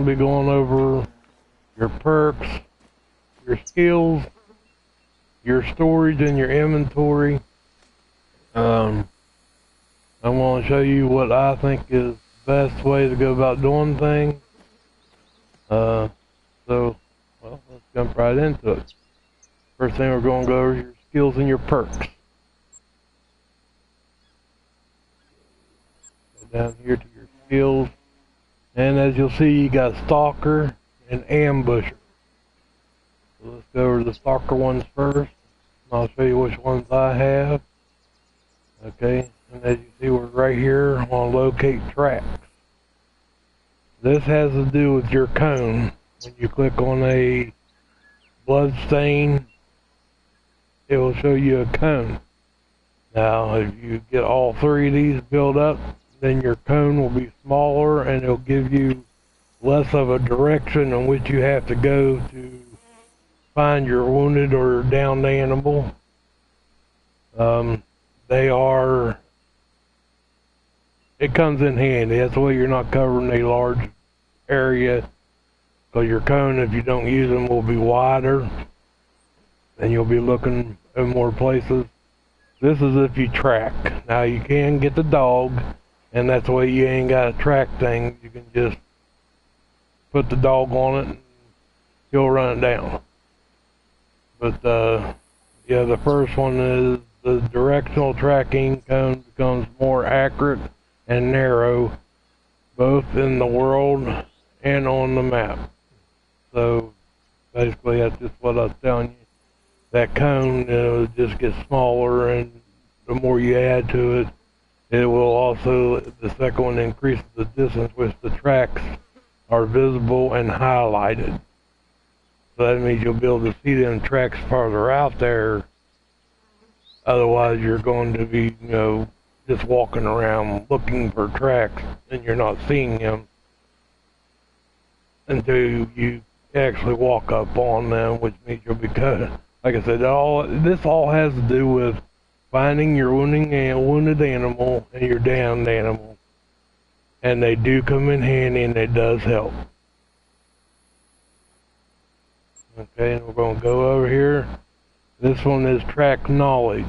going to be going over your perks, your skills, your storage and your inventory. I want to show you what I think is the best way to go about doing things. Well, let's jump right into it. First thing we're going to go over is your skills and your perks. Go down here to your skills, and as you'll see, you got Stalker and Ambusher. So let's go over the Stalker ones first. I'll show you which ones I have. Okay, and as you see, we're right here on locate tracks. This has to do with your cone. When you click on a blood stain, it will show you a cone. Now, if you get all three of these built up, then your cone will be smaller and it'll give you less of a direction in which you have to go to find your wounded or downed animal. It comes in handy. That's the way you're not covering a large area, because your cone, if you don't use them, will be wider and you'll be looking in more places. This is if you track. Now you can get the dog, and that's the way you ain't got to track things. You can just put the dog on it and you'll run it down. But yeah, the first one is the directional tracking cone becomes more accurate and narrow, both in the world and on the map. So basically, that's just what I was telling you. That cone just gets smaller, and the more you add to it, it will also, the second one increases the distance which the tracks are visible and highlighted. So that means you'll be able to see them tracks farther out there. Otherwise, you're going to be, just walking around looking for tracks, and you're not seeing them until you actually walk up on them, which means you'll be cut. Like I said, this all has to do with finding your wounded animal and your downed animal, and they do come in handy, and it does help. Okay, and we're going to go over here. This one is track knowledge.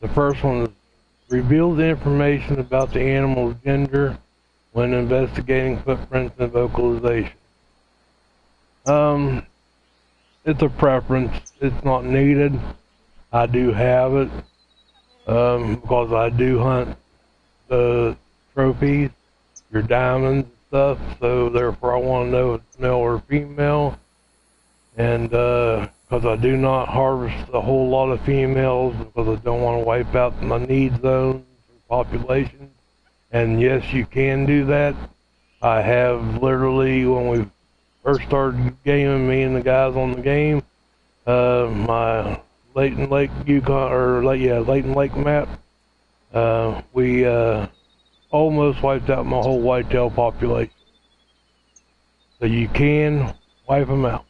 The first one is reveals information about the animal's gender when investigating footprints and vocalization. It's a preference. It's not needed. I do have it because I do hunt the trophies, your diamonds and stuff, so therefore I want to know if it's male or female. And because I do not harvest a whole lot of females because I don't want to wipe out my need zones and populations. And yes, you can do that. I have literally, when we first started gaming, me and the guys on the game, my Layton Lake Layton Lake map, we almost wiped out my whole whitetail population. So you can wipe them out.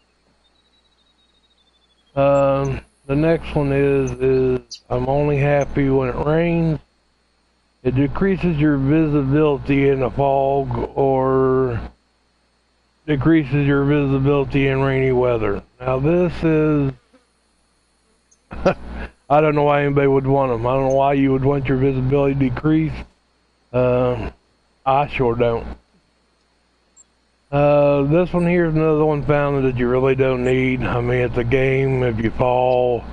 The next one is I'm only happy when it rains. It decreases your visibility in a fog or decreases your visibility in rainy weather. Now this is, I don't know why anybody would want them. I don't know why you would want your visibility decreased. I sure don't. This one here is another one found that you really don't need. I mean, it's a game. If you fall,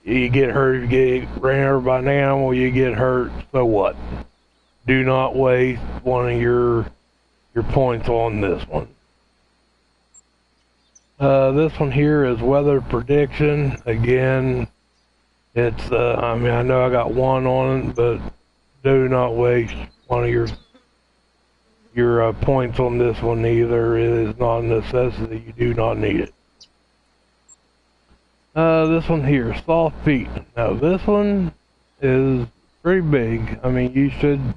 you get hurt. If you get ran over by an animal, you get hurt. So what? Do not waste one of your points on this one. This one here is weather prediction. Again, it's, I mean, I know I got one on it, but do not waste one of your points on this one either. It is not a necessity. You do not need it. This one here, soft feet. Now this one is pretty big. I mean, you should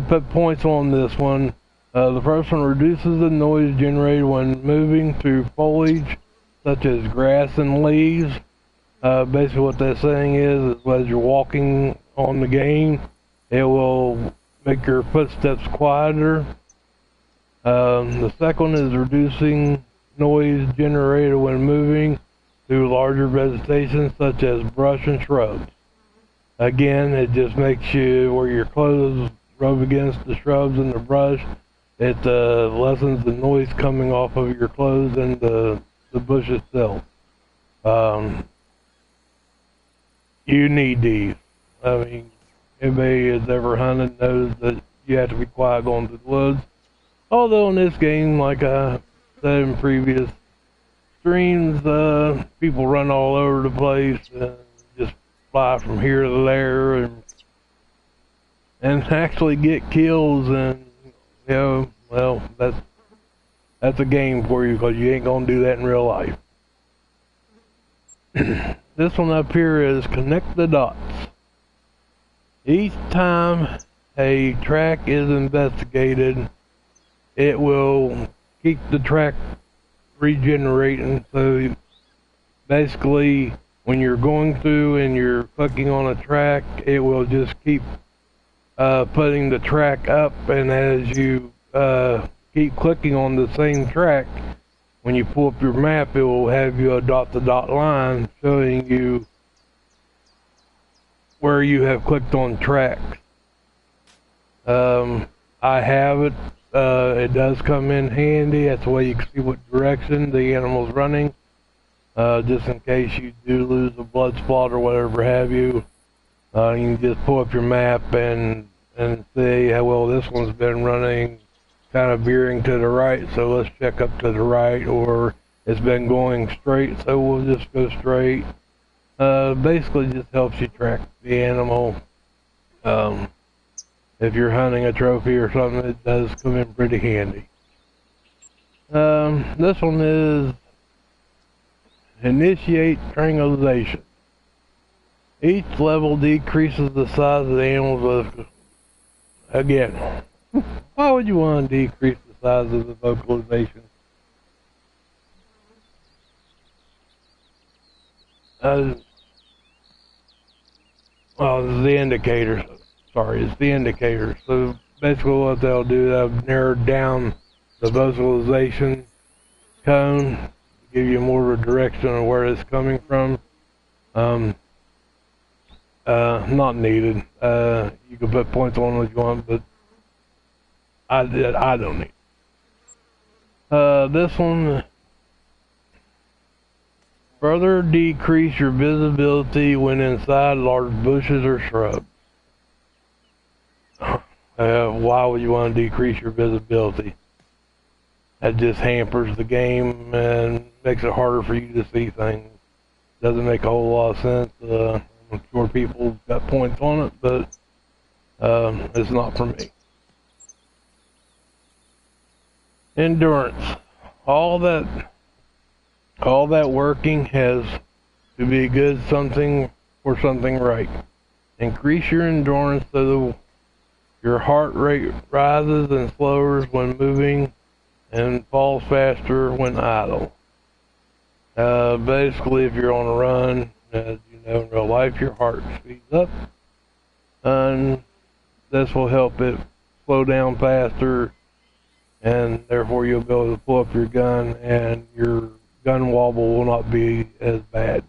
put points on this one. The first one reduces the noise generated when moving through foliage, such as grass and leaves. Basically what that's saying is as you're walking on the game, it will make your footsteps quieter. The second one is reducing noise generated when moving through larger vegetation such as brush and shrubs. Again, it just makes you where your clothes rub against the shrubs and the brush. It lessens the noise coming off of your clothes and the bush itself. You need these. I mean, anybody that's ever hunted knows that you have to be quiet going through the woods. Although in this game, like I said in previous streams, people run all over the place and just fly from here to there and actually get kills, and you know, well, that's a game for you because you ain't gonna do that in real life. This one up here is connect the dots. Each time a track is investigated, it will keep the track regenerating. So basically, when you're going through and you're clicking on a track, it will just keep putting the track up, and as you keep clicking on the same track, when you pull up your map, it will have you a dot-to-dot line showing you where you have clicked on tracks. I have it. It does come in handy. That's the way you can see what direction the animal's running. Just in case you do lose a blood spot or whatever have you. You can just pull up your map and see how well this one's been running, kind of veering to the right, so let's check up to the right, or it's been going straight, so we'll just go straight. Basically just helps you track the animal. If you're hunting a trophy or something, it does come in pretty handy. This one is initiate triangulation. Each level decreases the size of the animals with, again, why would you want to decrease the size of the vocalization? Well, it's the indicator. Sorry, it's the indicator. So basically what they'll do, they'll narrow down the vocalization cone, give you more of a direction of where it's coming from. Not needed. You can put points on what you want, but I don't need it. This one, further decrease your visibility when inside large bushes or shrubs. Why would you want to decrease your visibility? That just hampers the game and makes it harder for you to see things. Doesn't make a whole lot of sense. I'm sure people got points on it, but it's not for me. Endurance. All that working has to be good something for something right. Increase your endurance so your heart rate rises and slows when moving and falls faster when idle. Basically, if you're on a run, as you know in real life, your heart speeds up, and this will help it slow down faster, and therefore you'll be able to pull up your gun and your gun wobble will not be as bad.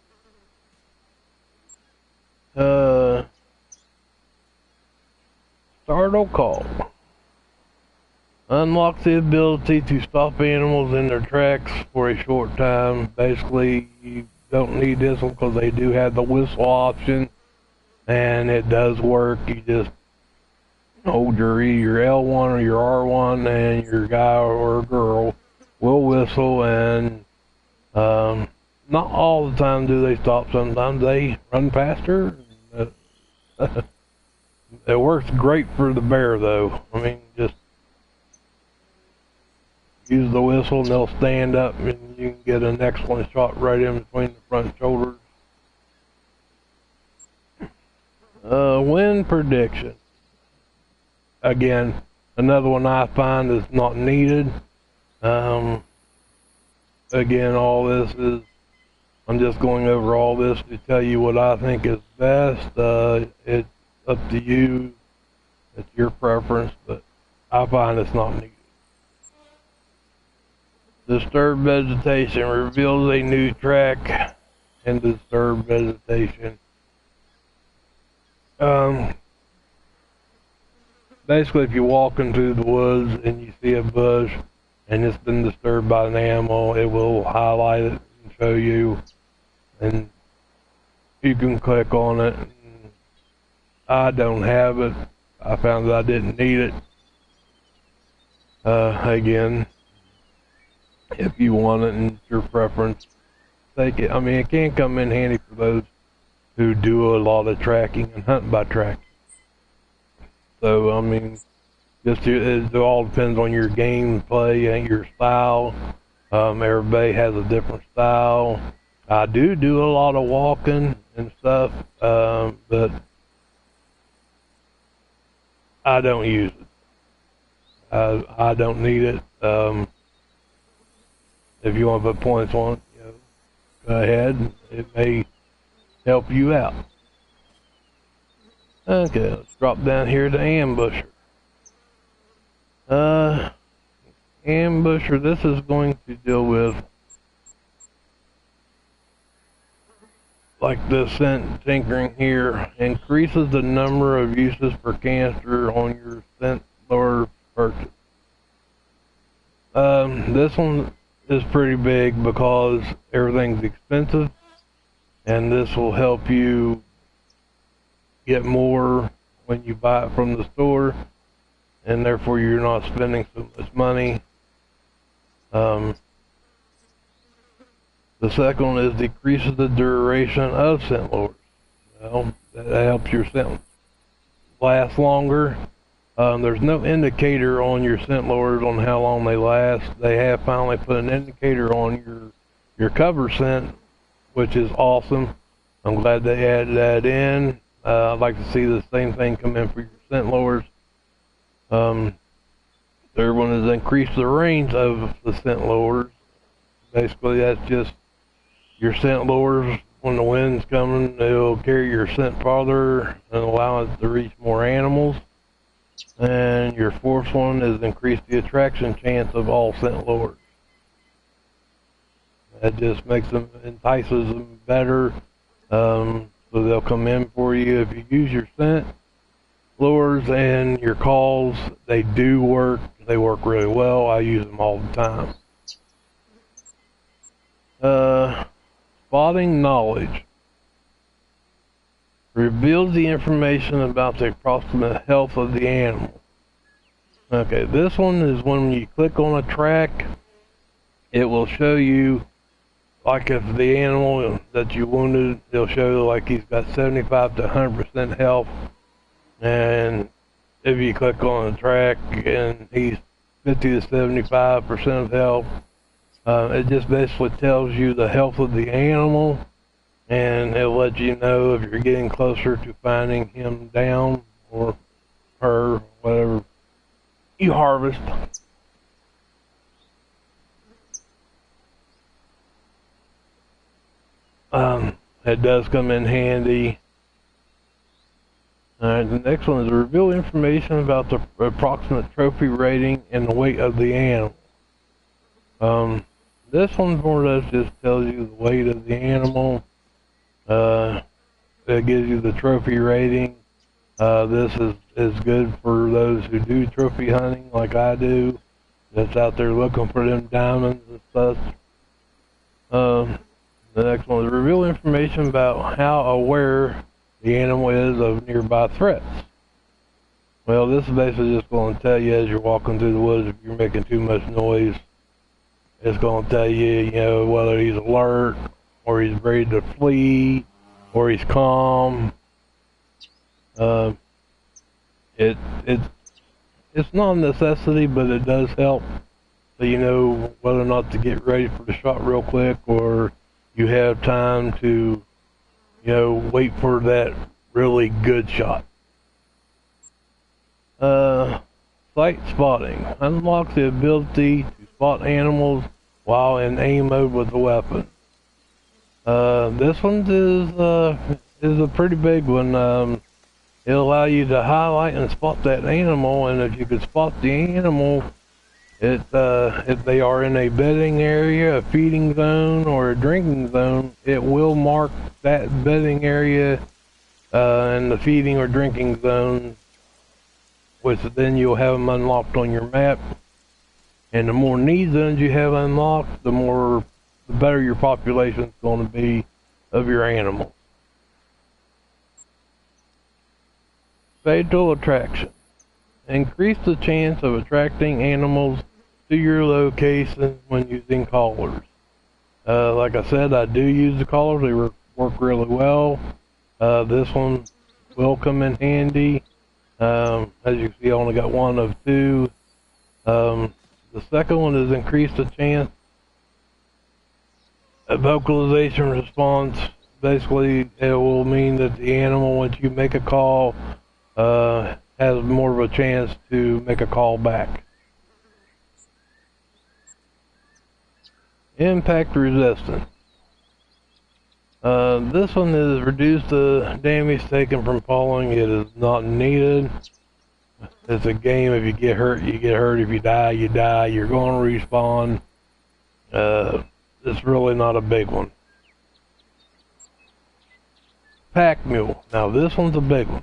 Startle call unlocks the ability to stop animals in their tracks for a short time. Basically, you don't need this one because they do have the whistle option, and it does work. You just hold your L1 or your R1, and your guy or girl will whistle, and not all the time do they stop. Sometimes they run faster. It works great for the bear, though. I mean, just use the whistle and they'll stand up, and you can get an excellent shot right in between the front shoulders. Wind prediction. Again, another one I find is not needed. Again, all this is, I'm just going over all this to tell you what I think is best. It's up to you. It's your preference, but I find it's not needed. Disturbed vegetation reveals a new track in disturbed vegetation. Basically, if you walk into the woods and you see a bush and it's been disturbed by an animal, it will highlight it and show you, and you can click on it. I don't have it. I found that I didn't need it. Again, if you want it and it's your preference, take it. I mean, it can come in handy for those who do a lot of tracking and hunt by tracking. So, I mean, it all depends on your gameplay and your style. Everybody has a different style. I do a lot of walking and stuff, but I don't use it. I don't need it. If you want to put points on it, you know, go ahead. It may help you out. Okay, let's drop down here to ambusher. Ambusher, this is going to deal with like the scent tinkering here. Increases the number of uses per canister on your scent lure purchase. This one is pretty big because everything's expensive, and this will help you get more when you buy it from the store, and therefore you're not spending so much money. The second one is decreases the duration of scent lures. Well, that helps your scent last longer. There's no indicator on your scent lures on how long they last. They have finally put an indicator on your cover scent, which is awesome. I'm glad they added that in. I'd like to see the same thing come in for your scent lures. Third one is increase the range of the scent lures. Basically, that's just your scent lures. When the wind's coming, it'll carry your scent farther and allow it to reach more animals. And your fourth one is increase the attraction chance of all scent lures. That just makes them, entices them better, so they'll come in for you. If you use your scent lures and your calls, they do work. They work really well. I use them all the time. Spotting knowledge reveals the information about the approximate health of the animal. Okay, this one is when you click on a track, it will show you, like if the animal that you wounded, it'll show you like he's got 75 to 100% health, and if you click on the track and he's 50 to 75% of health, it just basically tells you the health of the animal, and it'll let you know if you're getting closer to finding him down or her, whatever you harvest. It does come in handy. Alright, the next one is reveal information about the approximate trophy rating and the weight of the animal. This one more or less just tells you the weight of the animal. It gives you the trophy rating. This is good for those who do trophy hunting like I do, that's out there looking for them diamonds and stuff. The next one is reveal information about how aware the animal is of nearby threats. Well, this is basically just going to tell you as you're walking through the woods, if you're making too much noise, it's going to tell you, you know, whether he's alert, or he's ready to flee, or he's calm. It's not a necessity, but it does help, so you know whether or not to get ready for the shot real quick, or you have time to, you know, wait for that really good shot. Sight spotting unlocks the ability to spot animals while in aim mode with the weapon. This one is a pretty big one. It'll allow you to highlight and spot that animal, and if you could spot the animal If they are in a bedding area, a feeding zone, or a drinking zone, it will mark that bedding area and the feeding or drinking zone, which then you'll have them unlocked on your map. And the more need zones you have unlocked, the better your population is going to be of your animals. Fatal attraction. Increase the chance of attracting animals to your location when using callers. Like I said, I do use the callers. They work really well. This one will come in handy. As you see, I only got one of two. The second one is increase the chance of vocalization response. Basically, it will mean that the animal, once you make a call, has more of a chance to make a call back. Impact resistance. This one is reduce the damage taken from falling. It is not needed. It's a game. If you get hurt, you get hurt. If you die, you die. You're going to respawn. It's really not a big one. Pack mule. Now this one's a big one.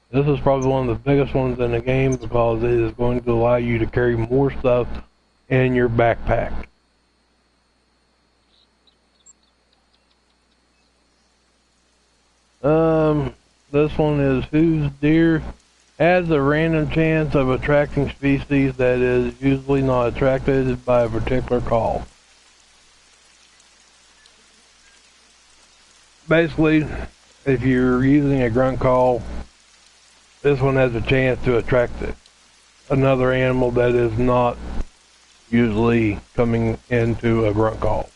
This is probably one of the biggest ones in the game because it is going to allow you to carry more stuff in your backpack. This one is whose deer adds a random chance of attracting species that is usually not attracted by a particular call. Basically, if you're using a grunt call, this one has a chance to attract another animal that is not usually coming into a grunt call.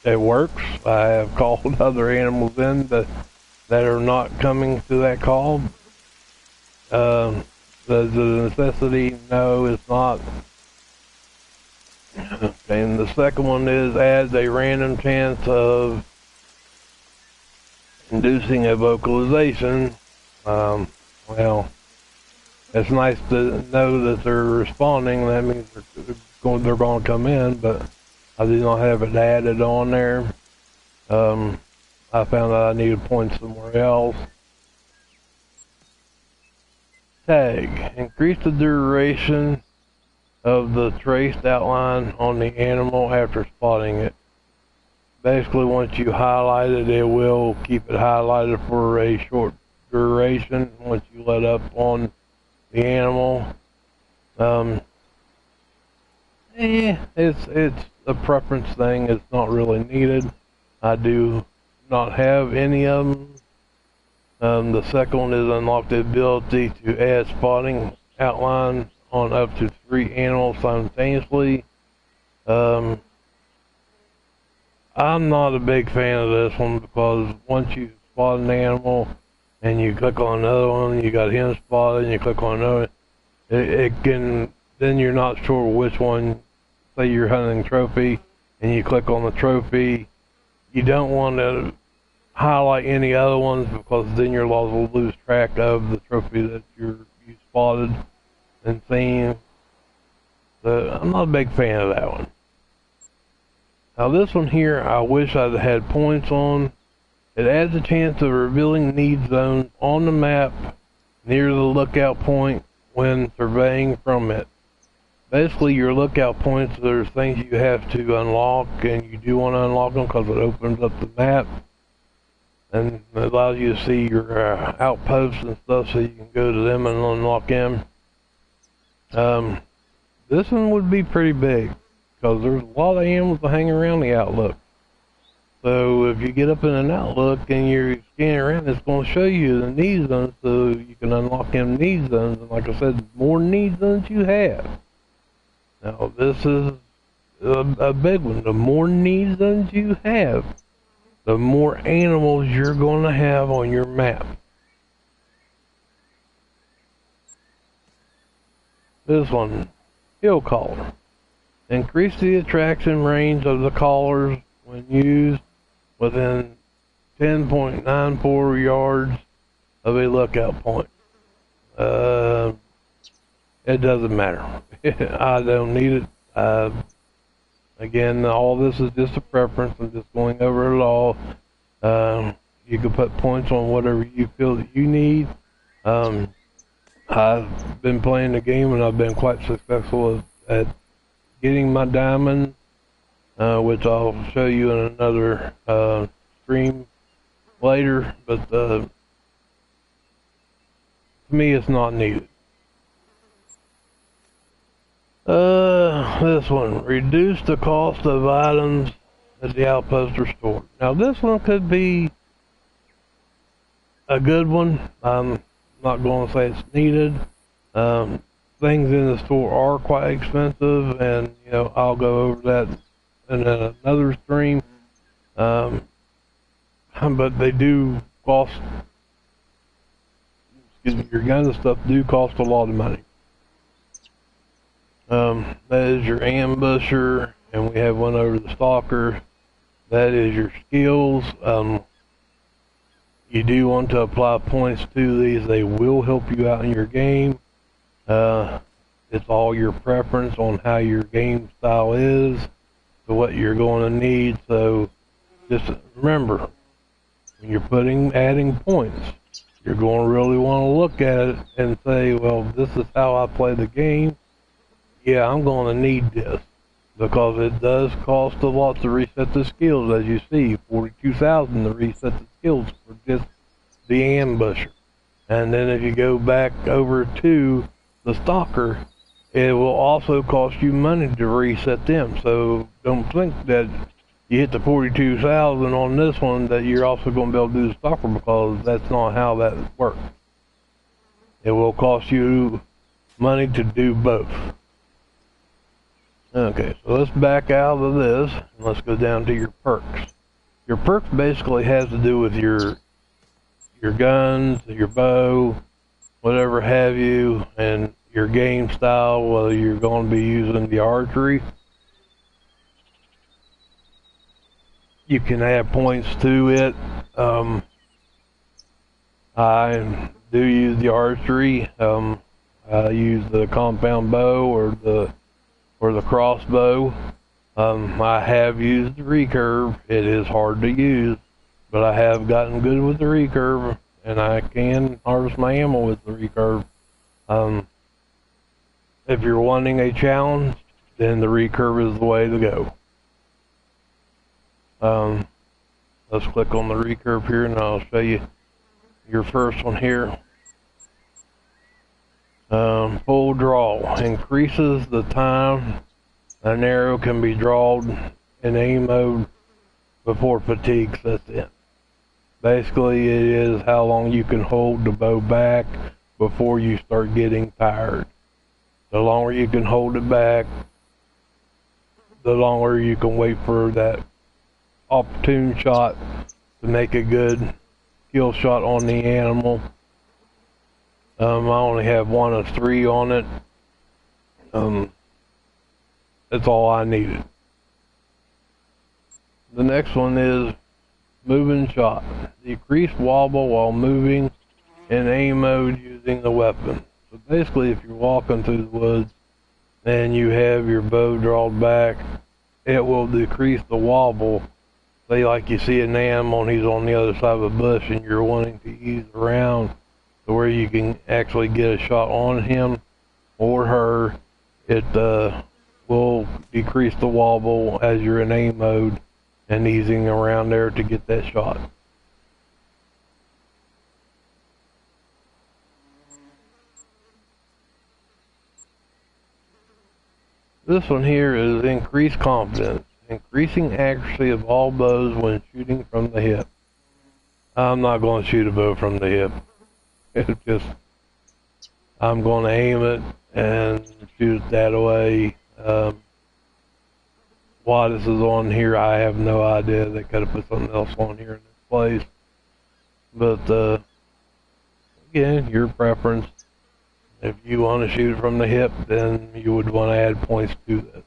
It works. I have called other animals in that are not coming to that call. The necessity, no, it's not. And the second one is adds a random chance of inducing a vocalization. Well, it's nice to know that they're responding. That means they're going to come in, but I do not have it added on there. I found that I needed points somewhere else. Tag. Increase the duration of the traced outline on the animal after spotting it. Basically, once you highlight it, it will keep it highlighted for a short duration once you let up on the animal. It's a preference thing. It's not really needed. I do not have any of them. The second one is unlock the ability to add spotting outline on up to 3 animals simultaneously. I'm not a big fan of this one because once you spot an animal and you click on another one, you got him spotted, and you click on another, it can, then you're not sure which one. Say you're hunting trophy and you click on the trophy, you don't want to highlight any other ones because then you're liable to lose track of the trophy that you spotted and seen. So I'm not a big fan of that one. Now this one here, I wish I'd had points on. It adds a chance of revealing need zones on the map near the lookout point when surveying from it. Basically, your lookout points, there's things you have to unlock, and you do want to unlock them because it opens up the map and it allows you to see your outposts and stuff, so you can go to them and unlock them. This one would be pretty big because there's a lot of animals that hang around the outlook. So if you get up in an outlook and you're scanning around, it's going to show you the need zones, so you can unlock them need zones. And like I said, the more need zones you have. Now this is a big one. The more need zones you have, the more animals you're going to have on your map. This one, hill caller. Increase the attraction range of the callers when used within 10.94 yards of a lookout point. it doesn't matter. I don't need it. Again, all this is just a preference. I'm just going over it all. You can put points on whatever you feel that you need. I've been playing the game and I've been quite successful at getting my diamonds, which I'll show you in another stream later. But to me, it's not needed. This one, reduce the cost of items at the outpost or store. Now this one could be a good one. I'm not going to say it's needed. Things in the store are quite expensive, and you know I'll go over that in another stream. But they do cost. Excuse me, your guns and stuff do cost a lot of money. That is your ambusher, and we have one over the stalker. That is your skills. You do want to apply points to these. They will help you out in your game. It's all your preference on how your game style is, to what you're going to need. So just remember, when you're adding points, you're going to really want to look at it and say, well, this is how I play the game. Yeah, I'm going to need this, because it does cost a lot to reset the skills. As you see, 42,000 to reset the skills for just the ambusher. And then if you go back over to the stalker, it will also cost you money to reset them. So don't think that you hit the 42,000 on this one that you're also going to be able to do the stalker, because that's not how that works. It will cost you money to do both. Okay, so let's back out of this and let's go down to your perks. Your perks basically has to do with your guns, your bow, whatever have you, and your game style, whether you're going to be using the archery. You can add points to it. I do use the archery. I use the compound bow or the crossbow. I have used the recurve. It is hard to use, but I have gotten good with the recurve, and I can harvest my ammo with the recurve. If you're wanting a challenge, then the recurve is the way to go. Let's click on the recurve here, and I'll show you your first one here. Full draw increases the time an arrow can be drawn in aim mode before fatigue sets in. Basically, it is how long you can hold the bow back before you start getting tired. The longer you can hold it back, the longer you can wait for that opportune shot to make a good kill shot on the animal. I only have one of 3 on it. That's all I needed. The next one is moving shot. Decrease wobble while moving in aim mode using the weapon. So basically, if you're walking through the woods and you have your bow drawn back, it will decrease the wobble. Say like you see an animal and he's on the other side of a bush and you're wanting to ease around to where you can actually get a shot on him or her. It will decrease the wobble as you're in aim mode and easing around there to get that shot. This one here is increased confidence, increasing accuracy of all bows when shooting from the hip. I'm not going to shoot a bow from the hip. It's just, I'm going to aim it and shoot it that way. Why this is on here, I have no idea. They could have put something else on here in this place. But again, your preference. If you want to shoot it from the hip, then you would want to add points to this.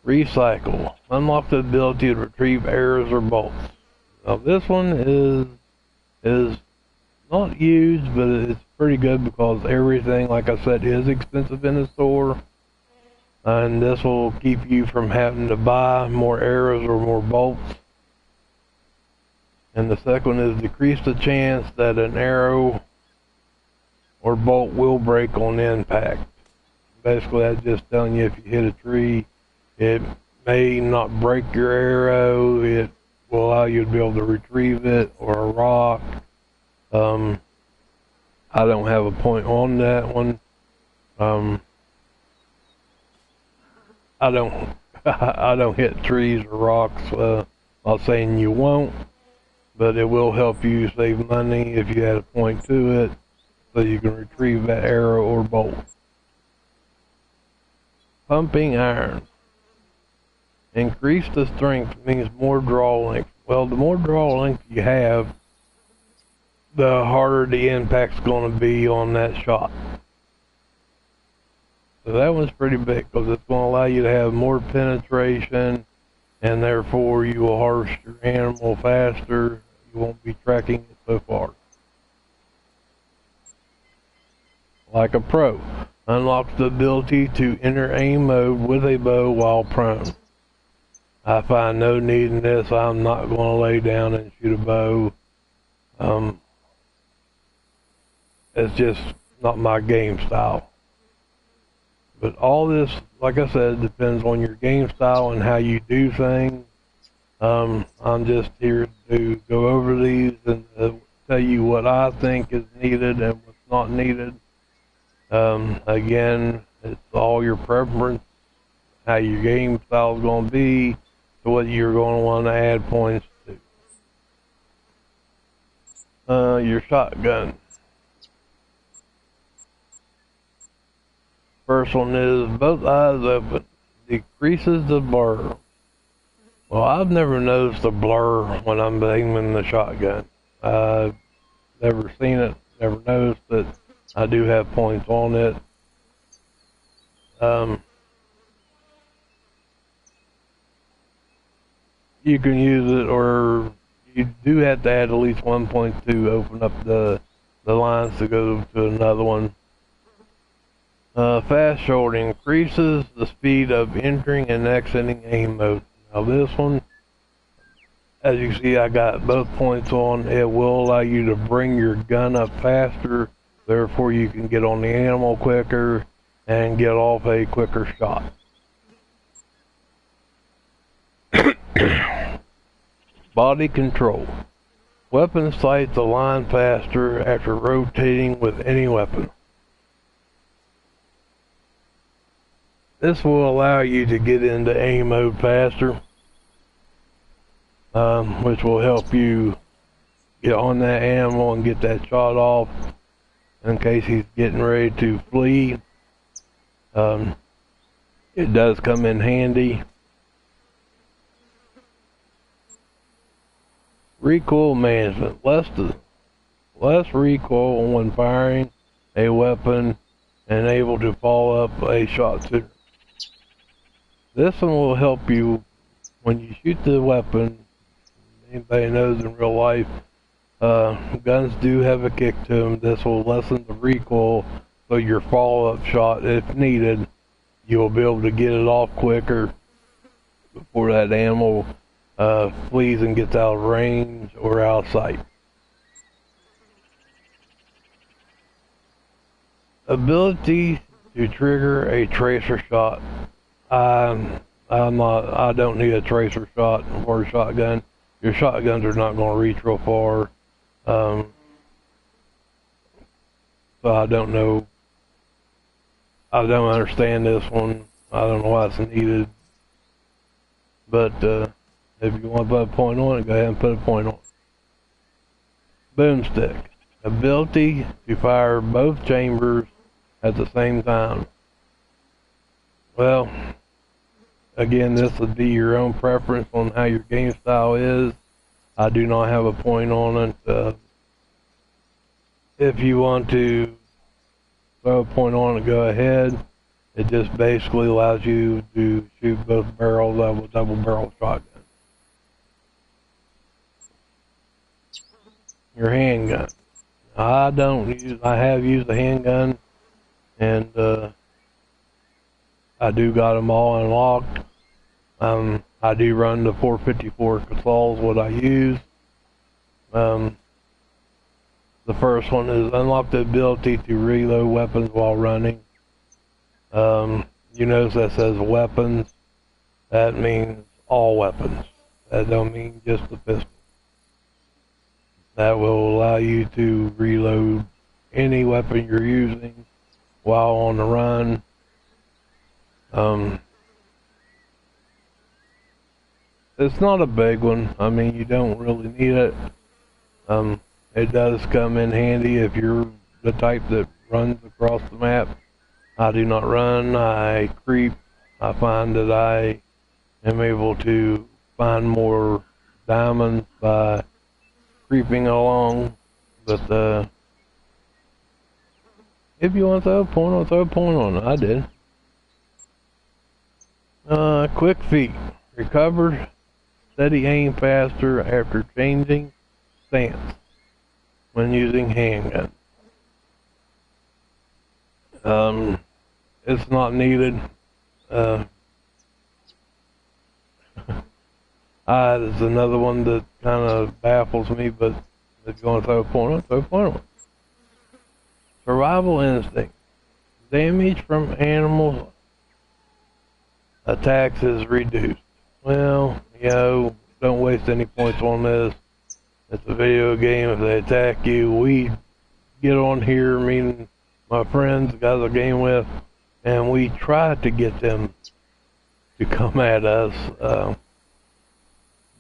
Recycle. Unlock the ability to retrieve arrows or bolts. Now this one is not huge, but it's pretty good because everything, like I said, is expensive in the store. And this will keep you from having to buy more arrows or more bolts. And the second one is decrease the chance that an arrow or bolt will break on impact. Basically, that's just telling you if you hit a tree, it may not break your arrow. It will allow you to be able to retrieve it, or a rock. I don't have a point on that one. I don't I don't hit trees or rocks. Not saying you won't, but it will help you save money if you add a point to it, so you can retrieve that arrow or bolt. Pumping iron. Increase the strength means more draw length. Well, the more draw length you have, the harder the impact's going to be on that shot. So that one's pretty big because it's going to allow you to have more penetration, and therefore you will harvest your animal faster. You won't be tracking it so far. Like a pro. Unlocks the ability to enter aim mode with a bow while prone. I find no need in this. I'm not going to lay down and shoot a bow. It's just not my game style. But all this, like I said, depends on your game style and how you do things. I'm just here to go over these and tell you what I think is needed and what's not needed. Again, it's all your preference, how your game style is going to be, to what you're going to want to add points to. Your shotgun. First one is both eyes open. Decreases the blur. Well, I've never noticed a blur when I'm aiming the shotgun. I've never seen it, never noticed it. I do have points on it. You can use it, or you do have to add at least 1 point to open up the lines to go to another one. Fast shoulder increases the speed of entering and exiting aim mode. Now this one, as you see, I got both points on. It will allow you to bring your gun up faster, therefore you can get on the animal quicker and get off a quicker shot. Body control. Weapon sights align faster after rotating with any weapon. This will allow you to get into aim mode faster, which will help you get on that animal and get that shot off in case he's getting ready to flee. It does come in handy. Recoil management. Less recoil when firing a weapon and able to follow up a shot sooner. This one will help you when you shoot the weapon. Anybody knows in real life, guns do have a kick to them. This will lessen the recoil, so your follow-up shot, if needed, you'll be able to get it off quicker before that animal flees and gets out of range or out of sight. Ability to trigger a tracer shot. I don't need a tracer shot for a shotgun. Your shotguns are not going to reach real far. So I don't know. I don't understand this one. I don't know why it's needed. But if you want to put a point on it, go ahead and put a point on it. Boomstick. Ability to fire both chambers at the same time. Well, again, this would be your own preference on how your game style is. I do not have a point on it. If you want to throw a point on it, go ahead. It just basically allows you to shoot both barrels of a double barrel shotgun. Your handgun. I have used a handgun, and I do got them all unlocked. I do run the 454 Casal's what I use. The first one is unlock the ability to reload weapons while running. You notice that says weapons. That means all weapons. That don't mean just the pistol. That will allow you to reload any weapon you're using while on the run. It's not a big one. I mean, you don't really need it. It does come in handy if you're the type that runs across the map. I do not run. I creep. I find that I am able to find more diamonds by creeping along. But if you want to throw a point on, throw a point on it. I did. Quick feet. Recover. Steady aim faster after changing stance when using handgun. It's not needed. There's another one that kind of baffles me, but if you want to throw a point on, throw a point on. Survival instinct. Damage from animal attacks is reduced. Well, don't waste any points on this. It's a video game. If they attack you, we get on here, me and my friends, the guys I game with, and we try to get them to come at us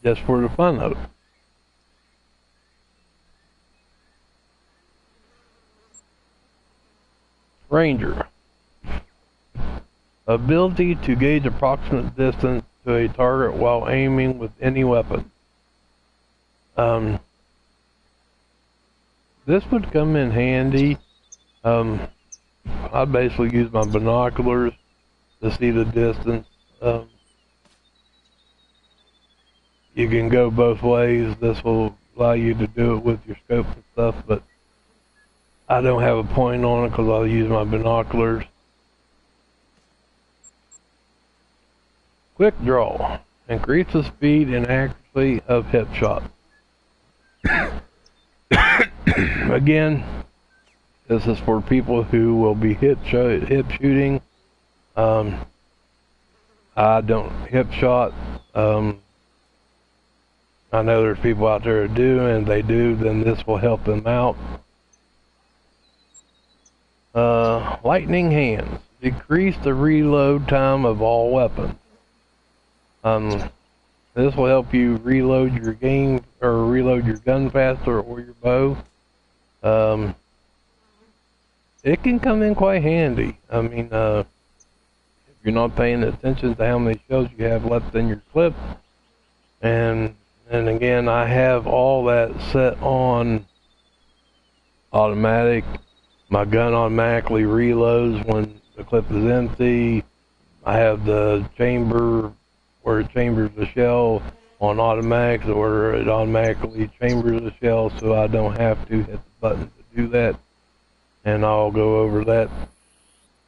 just for the fun of it. Ranger. Ability to gauge approximate distance to a target while aiming with any weapon. This would come in handy. I basically use my binoculars to see the distance. You can go both ways. This will allow you to do it with your scope and stuff, but I don't have a point on it because I'll use my binoculars. Quick draw. Increase the speed and accuracy of hip shots. Again, this is for people who will be hip shooting. I don't hip shot. I know there's people out there who do, and if they do, then this will help them out. Lightning hands. Decrease the reload time of all weapons. This will help you reload your game or reload your gun faster or your bow. It can come in quite handy. I mean, if you're not paying attention to how many shells you have left in your clip, and again, I have all that set on automatic. My gun automatically reloads when the clip is empty. I have the chamber where it chambers the shell on automatic, where it automatically chambers the shell, so I don't have to hit the button to do that. And I'll go over that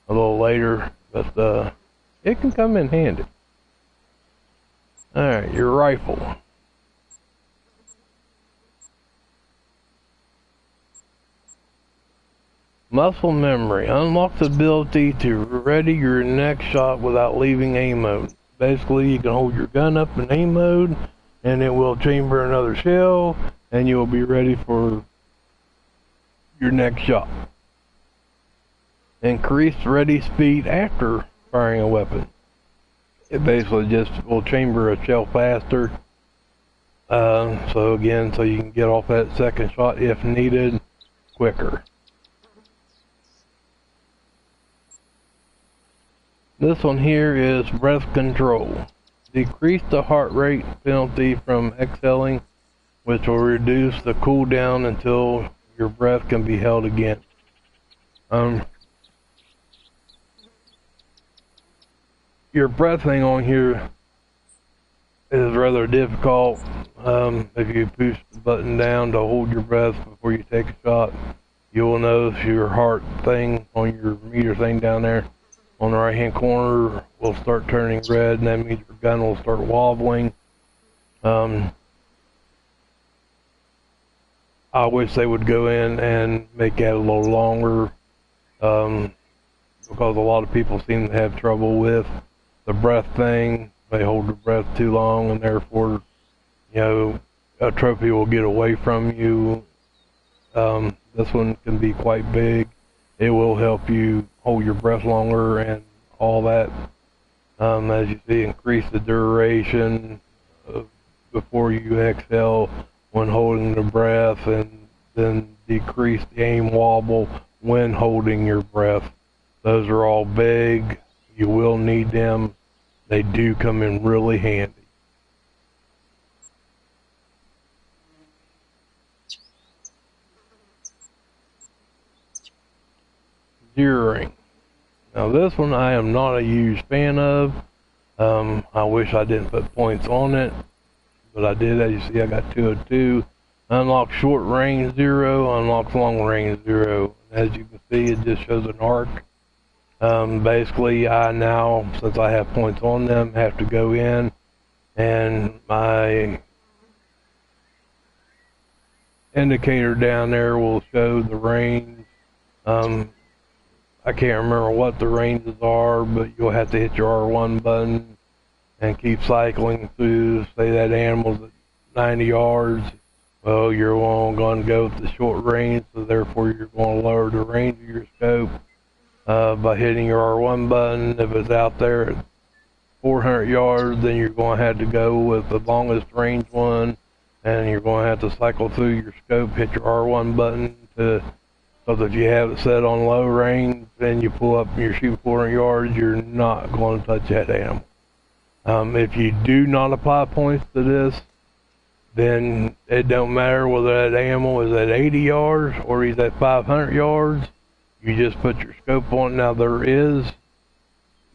a little later, but it can come in handy. Alright, your rifle. Muscle memory. Unlocks the ability to ready your next shot without leaving aim mode. Basically, you can hold your gun up in aim mode, and it will chamber another shell, and you'll be ready for your next shot. Increased ready speed after firing a weapon. It basically just will chamber a shell faster. So again, so you can get off that second shot if needed quicker. This one here is breath control. Decrease the heart rate penalty from exhaling, which will reduce the cooldown until your breath can be held again. Your breathing on here is rather difficult. If you push the button down to hold your breath before you take a shot, you will notice your heart thing on your meter thing down there on the right hand corner will start turning red, and that means your gun will start wobbling. I wish they would go in and make that a little longer, because a lot of people seem to have trouble with the breath thing. They hold their breath too long, and therefore, you know, a trophy will get away from you. This one can be quite big. It will help you hold your breath longer and all that. As you see, increase the duration before you exhale when holding the breath, and then decrease the aim wobble when holding your breath. Those are all big. You will need them. They do come in really handy. Zeroing. Now this one I am not a huge fan of. I wish I didn't put points on it, but I did. As you see, I got 202. Unlock short range 0, unlocks long range 0. As you can see, it just shows an arc. Basically, I now, since I have points on them, have to go in and my indicator down there will show the range. I can't remember what the ranges are, but you'll have to hit your R1 button and keep cycling through. Say that animal's at 90 yards. Well, you're going to go with the short range, so therefore you're going to lower the range of your scope by hitting your R1 button. If it's out there at 400 yards, then you're going to have to go with the longest range one, and you're going to have to cycle through your scope, hit your R1 button to. So if you have it set on low range and you pull up and you're shooting 400 yards, you're not going to touch that animal. If you do not apply points to this, then it don't matter whether that animal is at 80 yards or he's at 500 yards. You just put your scope on. Now there is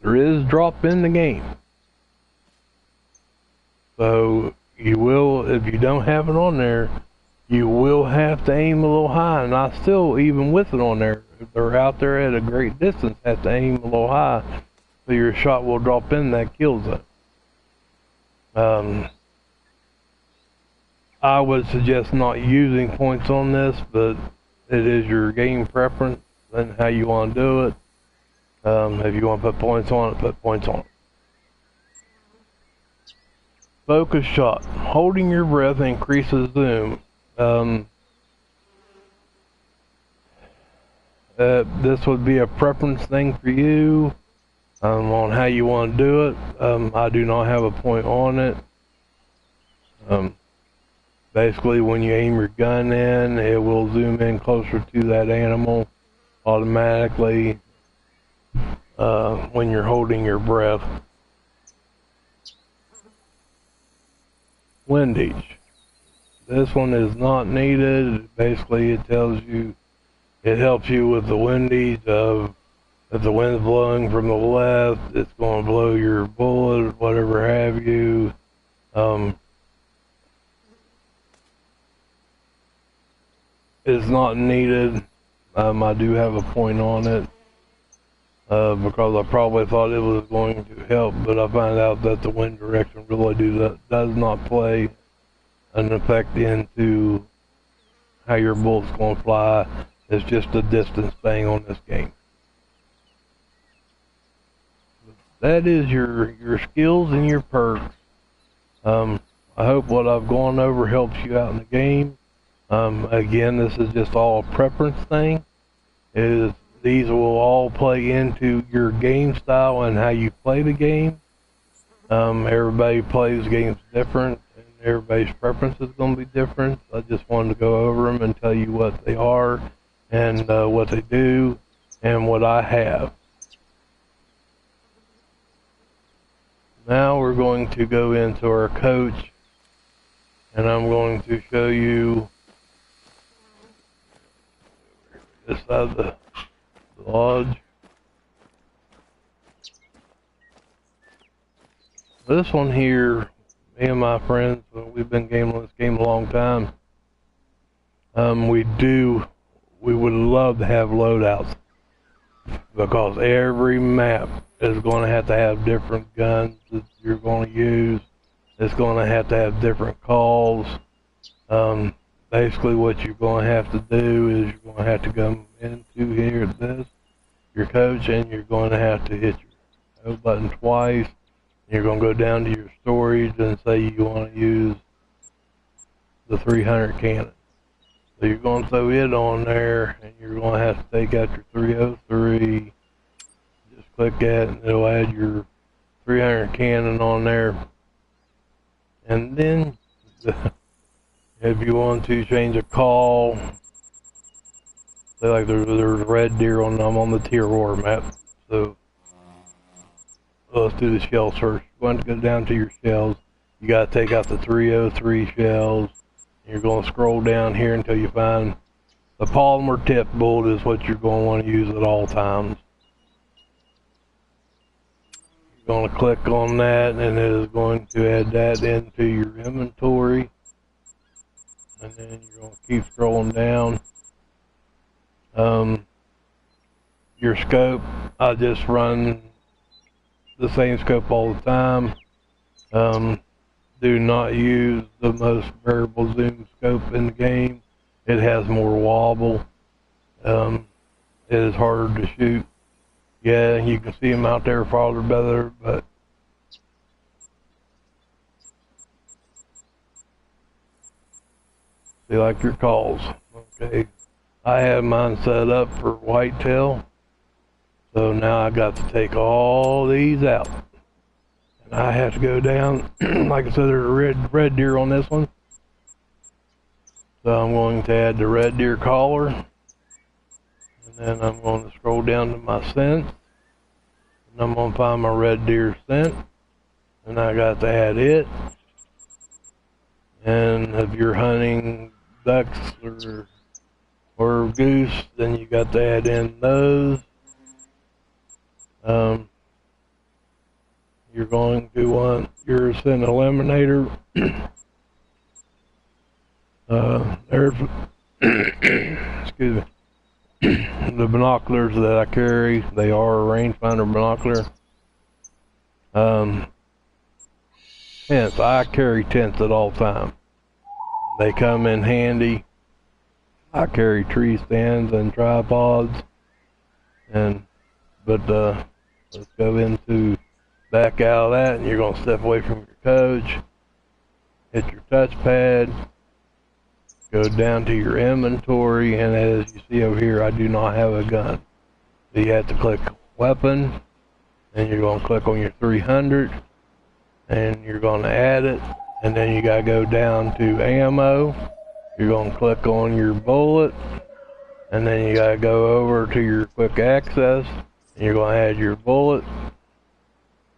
drop in the game. So you will, if you don't have it on there, you will have to aim a little high, and I still, even with it on there, if they're out there at a great distance, have to aim a little high, so your shot will drop in that kill zone. I would suggest not using points on this, but it is your game preference and how you want to do it. If you want to put points on it, put points on it. Focus shot. Holding your breath increases zoom. This would be a preference thing for you on how you want to do it. I do not have a point on it. Basically, when you aim your gun in, it will zoom in closer to that animal automatically when you're holding your breath. Windage. This one is not needed. Basically, it tells you, it helps you with the windage of if the wind's blowing from the left, it's going to blow your bullet, whatever have you. It's not needed. I do have a point on it because I probably thought it was going to help, but I find out that the wind direction really does not play an effect into how your bullet's going to fly. It's just a distance thing on this game. That is your skills and your perks. I hope what I've gone over helps you out in the game. Again, this is just all a preference thing. These will all play into your game style and how you play the game. Everybody plays games different, and everybody's preference is going to be different. I just wanted to go over them and tell you what they are and what they do and what I have. Now we're going to go into our coach, and I'm going to show you this side of the lodge. This one here me and my friends, we've been gaming this game a long time. We would love to have loadouts, because every map is going to have different guns that you're going to use. It's going to have different calls. Basically what you're going to have to do is you're going to have to come into here at this, your coach, and you're going to have to hit your O button twice. You're going to go down to your storage and say you want to use the 300 cannon. So you're going to throw it on there, and you're going to have to take out your 303. Just click that, and it'll add your 300 cannon on there. And then, if you want to change a call, say like there's red deer on, I'm on the tier war map, so let's do the shell search. You're going to go down to your shells. You got to take out the 303 shells. You're going to scroll down here until you find the polymer tip bullet is what you're going to want to use at all times. You're going to click on that, and it is going to add that into your inventory. And then you're going to keep scrolling down. Your scope, I just run the same scope all the time. Do not use the most variable zoom scope in the game. It has more wobble. It is harder to shoot. Yeah, you can see them out there farther better, but see, like your calls. Okay, I have mine set up for whitetail, so now I got to take all these out. I have to go down, like I said, there's a red deer on this one. So I'm going to add the red deer collar. And then I'm going to scroll down to my scent. And I'm going to find my red deer scent. And I got to add it. And if you're hunting ducks or goose, then you got to add in those. You're going to want your scent eliminator. There's, excuse me, the binoculars that I carry. They are a rangefinder binocular. Tents. I carry tents at all times. They come in handy. I carry tree stands and tripods. But let's go into. Back out of that, and you're going to step away from your coach, hit your touchpad, go down to your inventory, and as you see over here, I do not have a gun. So you have to click weapon, and you're going to click on your 300, and you're going to add it, and then you got to go down to ammo. You're going to click on your bullet, and then you got to go over to your quick access, and you're going to add your bullet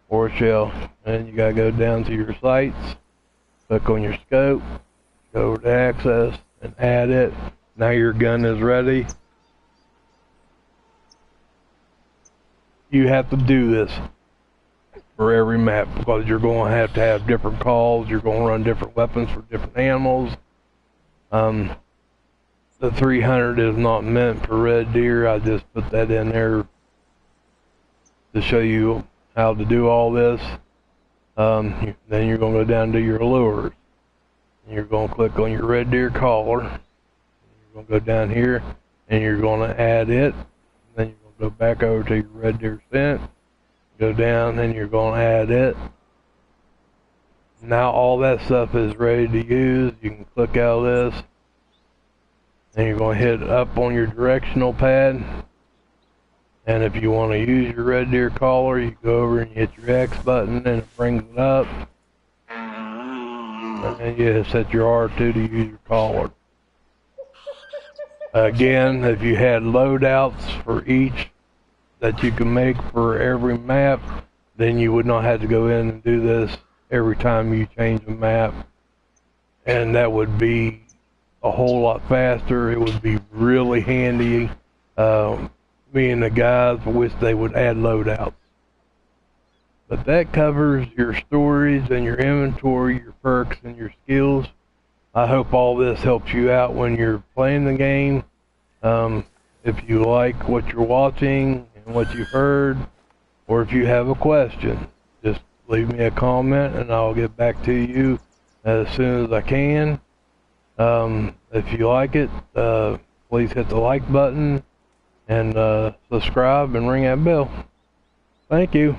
or shell, and you gotta go down to your sights, click on your scope, go over to access, and add it. Now your gun is ready. You have to do this for every map because you're going to have different calls. You're going to run different weapons for different animals. The 300 is not meant for red deer. I just put that in there to show you how to do all this. Then you're going to go down to your lures. And you're going to click on your red deer collar. You're going to go down here and you're going to add it. Then you're going to go back over to your red deer scent. Go down and you're going to add it. Now all that stuff is ready to use. You can click out of this. And you're going to hit up on your directional pad. And if you want to use your red deer collar, you go over and you hit your X button and it brings it up. And then you set your R2 to use your collar. Again, if you had loadouts for each that you can make for every map, then you would not have to go in and do this every time you change a map. And that would be a whole lot faster. It would be really handy. Me and the guys wish they would add loadouts. But that covers your stories and your inventory, your perks, and your skills. I hope all this helps you out when you're playing the game. If you like what you're watching and what you've heard, or if you have a question, just leave me a comment and I'll get back to you as soon as I can. If you like it, please hit the like button and subscribe and ring that bell. Thank you.